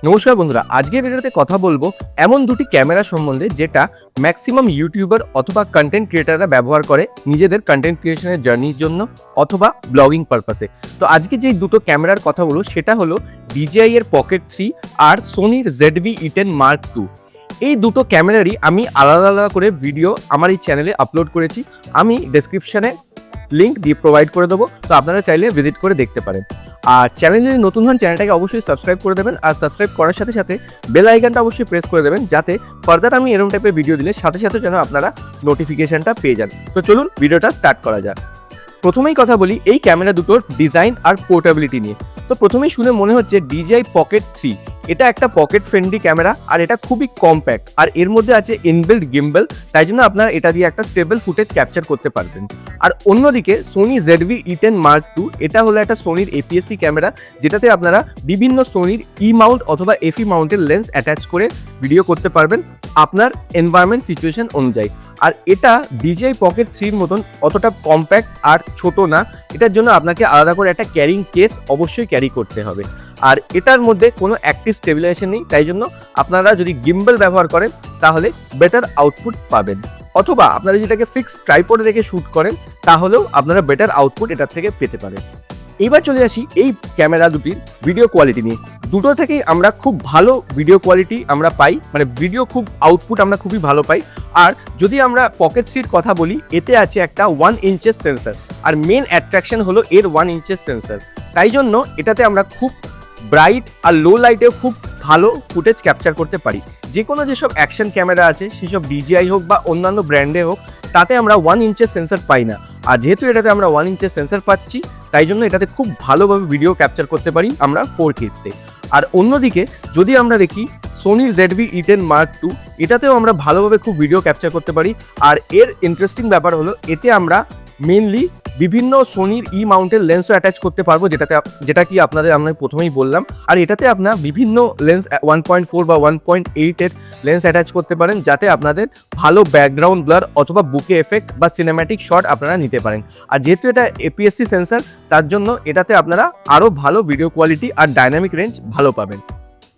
নমস্কার বন্ধুরা, আজকের ভিডিওতে কথা বলবো এমন দুটি ক্যামেরা সম্বন্ধে যেটা ম্যাক্সিমাম ইউটিউবার অথবা কন্টেন্ট ক্রিয়েটাররা ব্যবহার করে নিজেদের কন্টেন্ট ক্রিয়েশনের জার্নির জন্য অথবা ব্লগিং পারপাসে। তো আজকে যেই দুটো ক্যামেরার কথা বলবো সেটা হলো DJI এর পকেট 3 আর সোনির ZV-E10 II। এই দুটো ক্যামেরারই আমি আলাদা আলাদা করে ভিডিও আমার এই চ্যানেলে আপলোড করেছি। আমি ডেসক্রিপশনে লিঙ্ক দিয়ে প্রোভাইড করে দেবো, তো আপনারা চাইলে ভিজিট করে দেখতে পারেন। আর চ্যানেলে যদি নতুন হন চ্যানেলটাকে অবশ্যই সাবস্ক্রাইব করে দেবেন, আর সাবস্ক্রাইব করার সাথে সাথে বেল আইকনটা অবশ্যই প্রেস করে দেবেন, যাতে ফার্দার আমি এরকম টাইপের ভিডিও দিলে সাথে সাথে যেন আপনারা নোটিফিকেশনটা পেয়ে যান। তো চলুন ভিডিওটা স্টার্ট করা যাক। প্রথমেই কথা বলি এই ক্যামেরা দুটোর ডিজাইন আর পোর্টেবিলিটি নিয়ে। তো প্রথমেই শুনে মনে হচ্ছে DJI পকেট 3 এটা একটা পকেট ফ্রেন্ডলি ক্যামেরা, আর এটা খুবই কম্প্যাক্ট, আর এর মধ্যে আছে ইনবিল্ট গিম্বল, তাই জন্য আপনারা এটা দিয়ে একটা স্টেবল ফুটেজ ক্যাপচার করতে পারবেন। আর অন্যদিকে সোনি ZV-E10 II এটা হলো একটা সোনির APS-C ক্যামেরা, যেটাতে আপনারা বিভিন্ন সোনির মাউন্ট অথবা FE মাউন্টের লেন্স অ্যাটাচ করে ভিডিও করতে পারবেন আপনার এনভায়রনমেন্ট সিচুয়েশন অনুযায়ী। আর এটা DJI পকেট 3 মতন অতটা কম্প্যাক্ট আর ছোট না, এটার জন্য আপনাকে আলাদা করে একটা ক্যারিং কেস অবশ্যই ক্যারি করতে হবে। আর এটার মধ্যে কোনো অ্যাক্টিভ স্টেবিলাইজেশন নেই, তাই জন্য আপনারা যদি গিম্বল ব্যবহার করেন তাহলে বেটার আউটপুট পাবেন, অথবা আপনারা যেটাকে ফিক্সড ট্রাইপডে রেখে শ্যুট করেন তাহলেও আপনারা বেটার আউটপুট এটার থেকে পেতে পারেন। এইবার চলে আসি এই ক্যামেরা দুটির ভিডিও কোয়ালিটি নিয়ে। দুটো থেকেই আমরা খুব ভালো ভিডিও কোয়ালিটি আমরা পাই, মানে ভিডিও খুব আউটপুট আমরা খুবই ভালো পাই। আর যদি আমরা পকেট 3 কথা বলি, এতে আছে একটা 1 ইঞ্চের সেন্সর, আর মেন অ্যাট্রাকশন হলো এর 1 ইঞ্চের সেন্সর। তাই জন্য এটাতে আমরা খুব ব্রাইট আর লো লাইটেও খুব ভালো ফুটেজ ক্যাপচার করতে পারি। যে কোনো যেসব অ্যাকশন ক্যামেরা আছে সেসব DJI হোক বা অন্যান্য ব্র্যান্ডে হোক, তাতে আমরা 1 ইঞ্চের সেন্সর পাই না। আর যেহেতু এটাতে আমরা 1 ইঞ্চের সেন্সর পাচ্ছি, তাই জন্য এটাতে খুব ভালোভাবে ভিডিও ক্যাপচার করতে পারি আমরা 4K-তে। আর অন্যদিকে যদি আমরা দেখি সোনির ZV-E10 II, এটাতেও আমরা ভালোভাবে খুব ভিডিও ক্যাপচার করতে পারি। আর এর ইন্টারেস্টিং ব্যাপার হলো এতে আমরা মেনলি বিভিন্ন সোনির মাউন্টের লেন্সও অ্যাটাচ করতে পারবো, যেটা কি আমি প্রথমেই বললাম। আর এটাতে আপনার বিভিন্ন লেন্স 1.4 বা 1.8 এর লেন্স অ্যাটাচ করতে পারেন, যাতে আপনাদের ভালো ব্যাকগ্রাউন্ড ব্লার অথবা বুকে এফেক্ট বা সিনেম্যাটিক শট আপনারা নিতে পারেন। আর যেহেতু এটা APS-C সেন্সর, তার জন্য এটাতে আপনারা আরও ভালো ভিডিও কোয়ালিটি আর ডাইনামিক রেঞ্জ ভালো পাবেন।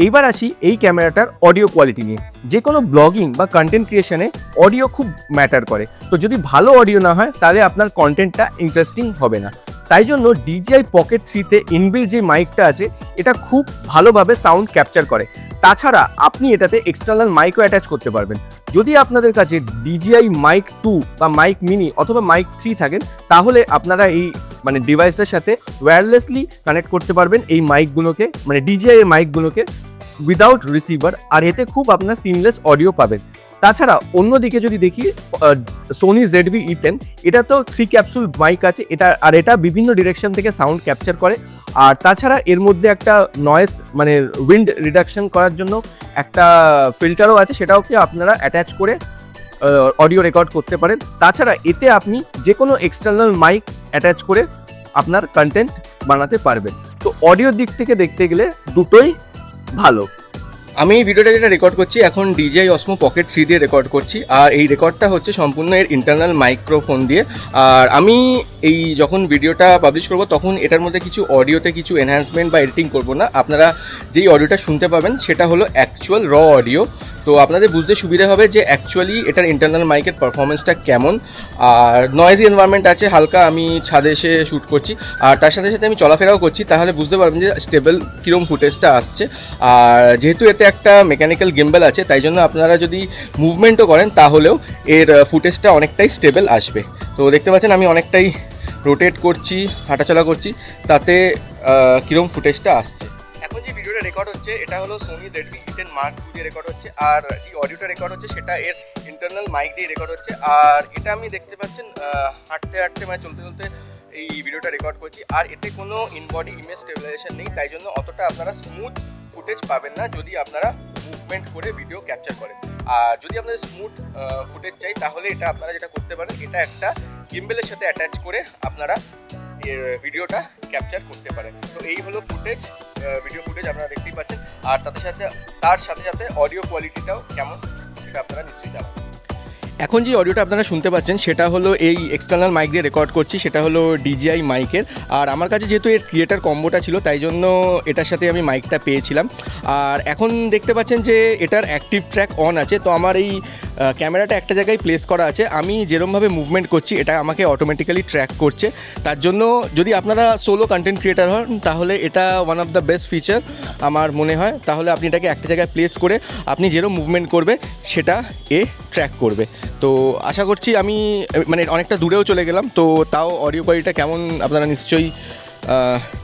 এইবার আসি এই ক্যামেরাটার অডিও কোয়ালিটি নিয়ে। যে কোনো ব্লগিং বা কন্টেন্ট ক্রিয়েশনে অডিও খুব ম্যাটার করে। তো যদি ভালো অডিও না হয় তাহলে আপনার কন্টেন্টটা ইন্টারেস্টিং হবে না। তাই জন্য DJI পকেট 3-তে ইনবিল্ট যে মাইকটা আছে এটা খুব ভালোভাবে সাউন্ড ক্যাপচার করে। তাছাড়া আপনি এটাতে এক্সটার্নাল মাইকও অ্যাটাচ করতে পারবেন। যদি আপনাদের কাছে DJI মাইক 2 বা মাইক মিনি অথবা মাইক 3 থাকেন, তাহলে আপনারা এই ডিভাইসটার সাথে ওয়্যারলেসলি কানেক্ট করতে পারবেন এই মাইকগুলোকে, DJI এর মাইকগুলোকে উইদাউট রিসিভার। আর এতে খুব আপনার সিমলেস অডিও পাবেন। তাছাড়া অন্যদিকে যদি দেখি সোনি ZV-E10, এটা তো 3 ক্যাপসুল মাইক আছে, এটা বিভিন্ন ডিরেকশন থেকে সাউন্ড ক্যাপচার করে। আর তাছাড়া এর মধ্যে একটা নয়েজ উইন্ড রিডাকশন করার জন্য একটা ফিল্টারও আছে, সেটাও কি আপনারা অ্যাটাচ করে অডিও রেকর্ড করতে পারেন। তাছাড়া এতে আপনি যে কোনো এক্সটার্নাল মাইক অ্যাটাচ করে আপনার কন্টেন্ট বানাতে পারবেন। তো অডিওর দিক থেকে দেখতে গেলে দুটোই ভালো। আমি এই ভিডিওটা যেটা রেকর্ড করছি এখন DJI Osmo Pocket 3 দিয়ে রেকর্ড করছি, আর এই রেকর্ডটা হচ্ছে সম্পূর্ণ এর ইন্টারনাল মাইক্রোফোন দিয়ে। আর আমি এই যখন ভিডিওটা পাবলিশ করব তখন এটার মধ্যে কিছু অডিওতে কিছু এনহ্যান্সমেন্ট বা এডিটিং করব না। আপনারা যেই অডিওটা শুনতে পাবেন সেটা হলো অ্যাকচুয়াল র অডিও। তো আপনাদের বুঝতে সুবিধা হবে যে অ্যাকচুয়ালি এটার ইন্টারনাল মাইকের পারফরমেন্সটা কেমন। আর নয়েজি এনভায়রনমেন্ট আছে হালকা, আমি ছাদে এসে শ্যুট করছি আর তার সাথে সাথে আমি চলাফেরাও করছি, তাহলে বুঝতে পারবেন যে স্টেবল কীরকম ফুটেজটা আসছে। আর যেহেতু এতে একটা মেকানিক্যাল গিম্বল আছে, তাই জন্য আপনারা যদি মুভমেন্টও করেন তাহলেও এর ফুটেজটা অনেকটাই স্টেবল আসবে। তো দেখতে পাচ্ছেন আমি অনেকটাই রোটেট করছি, হাঁটাচলা করছি, তাতে কীরকম ফুটেজটা আসছে। এখন যে ভিডিওটা রেকর্ড হচ্ছে এটা হলো সোনি ZV-E10 II দিয়ে রেকর্ড হচ্ছে, আর যে অডিওটা রেকর্ড হচ্ছে সেটা এর ইন্টারনাল মাইক দিয়ে রেকর্ড হচ্ছে। আর এটা আমি দেখতে পাচ্ছেন হাঁটতে চলতে চলতে এই ভিডিওটা রেকর্ড করছি। আর এতে কোনো ইনবডি ইমেজ স্টেবিলাইজেশন নেই, তাই জন্য অতটা আপনারা স্মুথ ফুটেজ পাবেন না যদি আপনারা মুভমেন্ট করে ভিডিও ক্যাপচার করেন। আর যদি আপনাদের স্মুথ ফুটেজ চাই তাহলে এটা আপনারা যেটা করতে পারেন, এটা একটা গিম্বলের সাথে অ্যাটাচ করে আপনারা এর ভিডিওটা ক্যাপচার করতে পারেন। তো এই হলো ফুটেজ, ভিডিও ফুটেজ আপনারা দেখতেই পাচ্ছেন। আর তার সাথে সাথে অডিও কোয়ালিটিটাও কেমন সেটা আপনারা নিশ্চয়ই জানাবেন। এখন যে অডিওটা আপনারা শুনতে পাচ্ছেন সেটা হলো এই এক্সটার্নাল মাইক দিয়ে রেকর্ড করছি, সেটা হলো DJI মাইকের। আর আমার কাছে যেহেতু এর ক্রিয়েটার কম্বোটা ছিল তাই জন্য এটার সাথে আমি মাইকটা পেয়েছিলাম। আর এখন দেখতে পাচ্ছেন যে এটার অ্যাক্টিভ ট্র্যাক অন আছে, তো আমার এই ক্যামেরাটা একটা জায়গায় প্লেস করা আছে, আমি যেরমভাবে মুভমেন্ট করছি এটা আমাকে অটোমেটিক্যালি ট্র্যাক করছে। তার জন্য যদি আপনারা সোলো কন্টেন্ট ক্রিয়েটার হন তাহলে এটা one of the best feature আমার মনে হয়। তাহলে আপনি এটাকে একটা জায়গায় প্লেস করে আপনি যেরকম মুভমেন্ট করবে সেটা ট্র্যাক করবে। তো আশা করছি আমি মানে অনেকটা দূরেও চলে গেলাম, তো তাও অডিও কোয়ালিটিটা কেমন আপনারা নিশ্চয়ই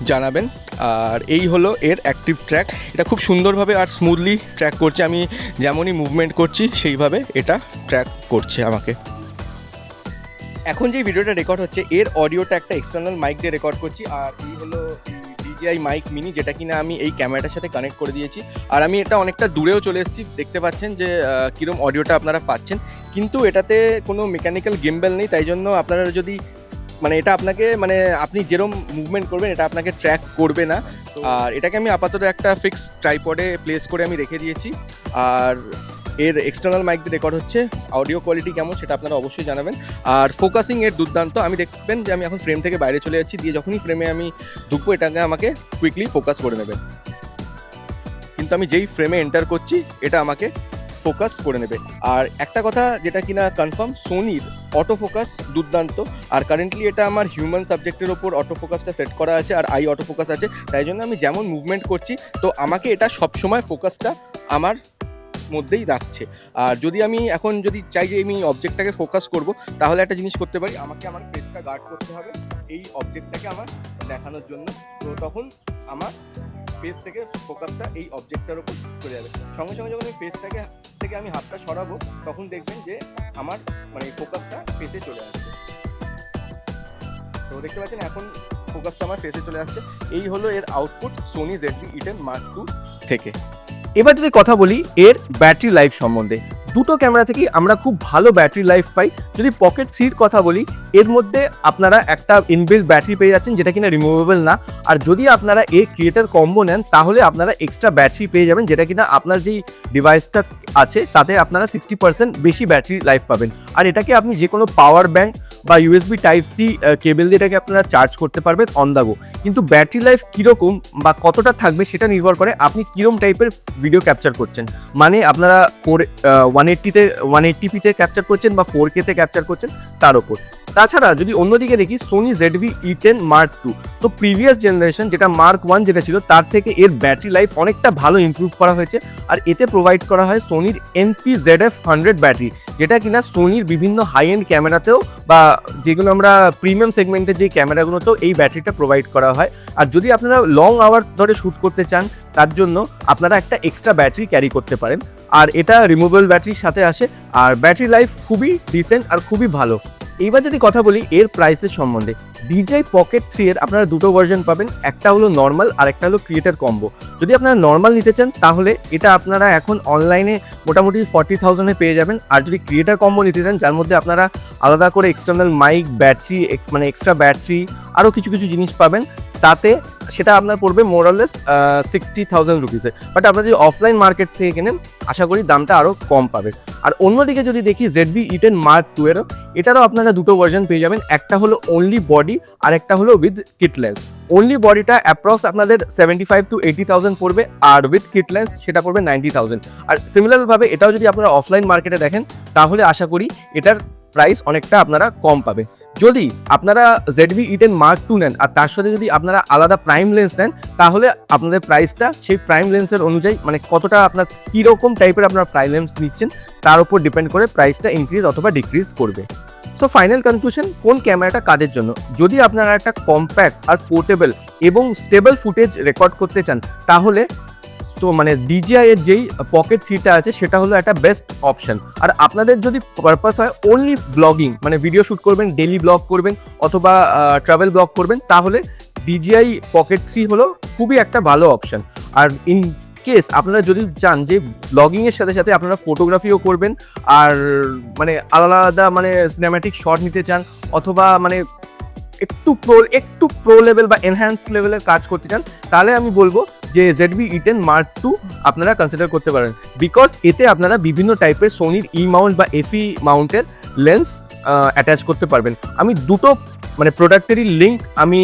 জানাবেন। আর এই হলো এর অ্যাক্টিভ ট্র্যাক, এটা খুব সুন্দরভাবে আর স্মুথলি ট্র্যাক করছে, আমি যেমনই মুভমেন্ট করছি সেইভাবে এটা ট্র্যাক করছে আমাকে। এখন যে ভিডিওটা রেকর্ড হচ্ছে এর অডিওটা একটা এক্সটার্নাল মাইক দিয়ে রেকর্ড করছি। আর এই হলো DJI মাইক মিনি, যেটা কিনা আমি এই ক্যামেরাটার সাথে কানেক্ট করে দিয়েছি। আর আমি এটা অনেকটা দূরেও চলে এসেছি, দেখতে পাচ্ছেন যে কীরকম অডিওটা আপনারা পাচ্ছেন। কিন্তু এটাতে কোনো মেকানিক্যাল গিম্বেল নেই, তাই জন্য আপনারা যদি মানে এটা আপনাকে মানে আপনি যেরকম মুভমেন্ট করবেন এটা আপনাকে ট্র্যাক করবে না। আর এটাকে আমি আপাতত একটা ফিক্স ট্রাইপডে প্লেস করে আমি রেখে দিয়েছি। আর এর এক্সটার্নাল মাইক দিয়ে রেকর্ড হচ্ছে, অডিও কোয়ালিটি কেমন সেটা আপনারা অবশ্যই জানাবেন। আর ফোকাসিং এর দুর্দান্ত, আমি দেখবেন যে আমি এখন ফ্রেম থেকে বাইরে চলে যাচ্ছি, দিয়ে যখনই ফ্রেমে আমি ঢুকবো এটাকে আমাকে কুইকলি ফোকাস করে নেবে। কিন্তু আমি যেই ফ্রেমে এন্টার করছি এটা আমাকে ফোকাস করে নেবে। আর একটা কথা যেটা কিনা কনফার্ম, সোনির অটো ফোকাস দুর্দান্ত। আর কারেন্টলি এটা আমার হিউম্যান সাবজেক্টের ওপর অটো ফোকাসটা সেট করা আছে, আর আই অটো ফোকাস আছে, তাই জন্য আমি যেমন মুভমেন্ট করছি তো আমাকে এটা সবসময় ফোকাসটা আমার মধ্যেই রাখছে। আর যদি আমি এখন যদি চাই যে আমি অবজেক্টটাকে ফোকাস করব, তাহলে একটা জিনিস করতে পারি, আমাকে আমার ফেসটা গার্ড করতে হবে এই অবজেক্টটাকে আমার দেখানোর জন্য। তো তখন আমার ফেস থেকে ফোকাসটা এই অবজেক্টটার উপর চলে যাবে। সঙ্গে সঙ্গে যখন আমি ফেসটাকে থেকে আমি হাতটা সরাবো তখন দেখবেন যে আমার মানে ফোকাসটা ফেসে চলে আসবে। তো দেখতে পাচ্ছেন এখন ফোকাসটা আমার ফেসে চলে আসছে। এই হলো এর আউটপুট Sony ZV-E10 II থেকে। এবার যদি কথা বলি এর ব্যাটারি লাইফ সম্বন্ধে, দুটো ক্যামেরা থেকেই আমরা খুব ভালো ব্যাটারি লাইফ পাই। যদি পকেট 3 কথা বলি, এর মধ্যে আপনারা একটা ইনবিল্ট ব্যাটারি পেয়ে যাচ্ছেন যেটা কিনা রিমুভেবল না। আর যদি আপনারা এই ক্রিয়েটার কম্বো নেন তাহলে আপনারা এক্সট্রা ব্যাটারি পেয়ে যাবেন, যেটা কিনা আপনার যেই ডিভাইসটা আছে তাতে আপনারা 60% বেশি ব্যাটারি লাইফ পাবেন। আর এটাকে আপনি যে কোনো পাওয়ার ব্যাঙ্ক বা USB Type-C কেবল দিয়ে এটাকে আপনারা চার্জ করতে পারবেন অন দ্য গো। কিন্তু ব্যাটারি লাইফ কীরকম বা কতটা থাকবে সেটা নির্ভর করে আপনি কীরকম টাইপের ভিডিও ক্যাপচার করছেন। মানে আপনারা 180p-তে ক্যাপচার করছেন বা 4K-তে ক্যাপচার করছেন তার ওপর। তাছাড়া যদি অন্যদিকে দেখি Sony ZV-E10 II, তো প্রিভিয়াস জেনারেশন যেটা Mark 1 যেটা ছিল তার থেকে এর ব্যাটারি লাইফ অনেকটা ভালো ইমপ্রুভ করা হয়েছে। আর এতে প্রোভাইড করা হয় সোনির NP-ZF100 ব্যাটারি, যেটা কিনা সোনির বিভিন্ন হাই এন্ড ক্যামেরাতেও বা যেগুলো আমরা প্রিমিয়াম সেগমেন্টের যে ক্যামেরাগুলোতেও এই ব্যাটারিটা প্রোভাইড করা হয়। আর যদি আপনারা লং আওয়ার ধরে শ্যুট করতে চান তার জন্য আপনারা একটা এক্সট্রা ব্যাটারি ক্যারি করতে পারেন। আর এটা রিমুভেবল ব্যাটারির সাথে আসে, আর ব্যাটারি লাইফ খুবই ডিসেন্ট আর খুবই ভালো। এইবার যদি কথা বলি এর প্রাইসের সম্বন্ধে, DJI Pocket 3 এর আপনারা দুটো ভার্জন পাবেন, একটা হলো নর্মাল আর একটা হলো ক্রিয়েটার কম্বো। যদি আপনারা নর্মাল নিতে চান তাহলে এটা আপনারা এখন অনলাইনে মোটামুটি 40,000-এ পেয়ে যাবেন। আর যদি ক্রিয়েটার কম্বো নিতে চান যার মধ্যে আপনারা আলাদা করে এক্সটার্নাল মাইক, ব্যাটারি মানে এক্সট্রা ব্যাটারি আরও কিছু কিছু জিনিস পাবেন, তাতে সেটা আপনার পড়বে মোরালেস 60,000 রুপিসে। বাট আপনারা যদি অফলাইন মার্কেট থেকে কেনেন আশা করি দামটা আরও কম পাবেন। আর অন্যদিকে যদি দেখি ZV-E10 II এটারও আপনারা দুটো ভার্জন পেয়ে যাবেন, একটা হলো অনলি বডি আর একটা হলো উইথ কিট লেন্স। অনলি বডিটা অ্যাপ্রক্স আপনাদের 75,000-80,000 পড়বে, আর উইথ কিট লেন্স সেটা পড়বে 90,000। আর সিমিলারভাবে এটাও যদি আপনারা অফলাইন মার্কেটে দেখেন তাহলে আশা করি এটার প্রাইস অনেকটা আপনারা কম পাবেন। যদি আপনারা ZV-E10 II নেন আর তার সাথে যদি আপনারা আলাদা প্রাইম লেন্স নেন তাহলে আপনাদের প্রাইসটা সেই প্রাইম লেন্সের অনুযায়ী মানে কতটা আপনার কীরকম টাইপের আপনার প্রাইম লেন্স নিচ্ছেন তার উপর ডিপেন্ড করে প্রাইসটা ইনক্রিজ অথবা ডিক্রিজ করবে। সো ফাইনাল কনক্লুশন, কোন ক্যামেরাটা কাদের জন্য? যদি আপনারা একটা কম্প্যাক্ট আর পোর্টেবল এবং স্টেবল ফুটেজ রেকর্ড করতে চান তাহলে মানে DJI এর যেই পকেট 3টা আছে সেটা হলো একটা বেস্ট অপশন। আর আপনাদের যদি পারপাস হয় অনলি ব্লগিং মানে ভিডিও শ্যুট করবেন, ডেইলি ব্লগ করবেন অথবা ট্রাভেল ব্লগ করবেন, তাহলে DJI পকেট 3 হলো খুবই একটা ভালো অপশন। আর ইন কেস আপনারা যদি চান যে ব্লগিংয়ের সাথে সাথে আপনারা ফটোগ্রাফিও করবেন আর মানে আলাদা মানে সিনেম্যাটিক শট নিতে চান অথবা মানে একটু প্রো লেভেল বা এনহ্যান্স লেভেলের কাজ করতে চান, তাহলে আমি বলবো যে ZV-E10 Mark II আপনারা কনসিডার করতে পারেন, বিকজ এতে আপনারা বিভিন্ন টাইপের সোনির মাউন্ট বা FE মাউন্টের লেন্স অ্যাটাচ করতে পারবেন। আমি দুটো মানে প্রোডাক্টেরই লিঙ্ক আমি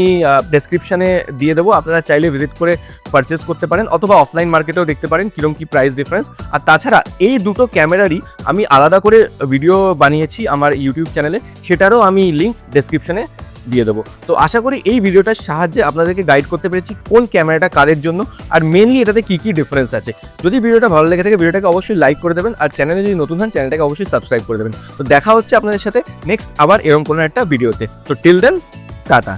ডেসক্রিপশানে দিয়ে দেবো, আপনারা চাইলে ভিজিট করে পারচেস করতে পারেন অথবা অফলাইন মার্কেটেও দেখতে পারেন কীরকম কী প্রাইস ডিফারেন্স। আর তাছাড়া এই দুটো ক্যামেরারই আমি আলাদা করে ভিডিও বানিয়েছি আমার ইউটিউব চ্যানেলে, সেটারও আমি লিঙ্ক ডেসক্রিপশানে দিয়ে দেবো। তো আশা করি এই ভিডিওটার সাহায্যে আপনাদেরকে গাইড করতে পেরেছি কোন ক্যামেরাটা কাদের জন্য আর মেনলি এটাতে কী কী ডিফারেন্স আছে। যদি ভিডিওটা ভালো লেগে থাকে ভিডিওটাকে অবশ্যই লাইক করে দেবেন, আর চ্যানেলে যদি নতুন হন চ্যানেলটাকে অবশ্যই সাবস্ক্রাইব করে দেবেন। তো দেখা হচ্ছে আপনাদের সাথে নেক্সট আবার এরকম কোনো একটা ভিডিওতে। তো টিল দেন, টাটা।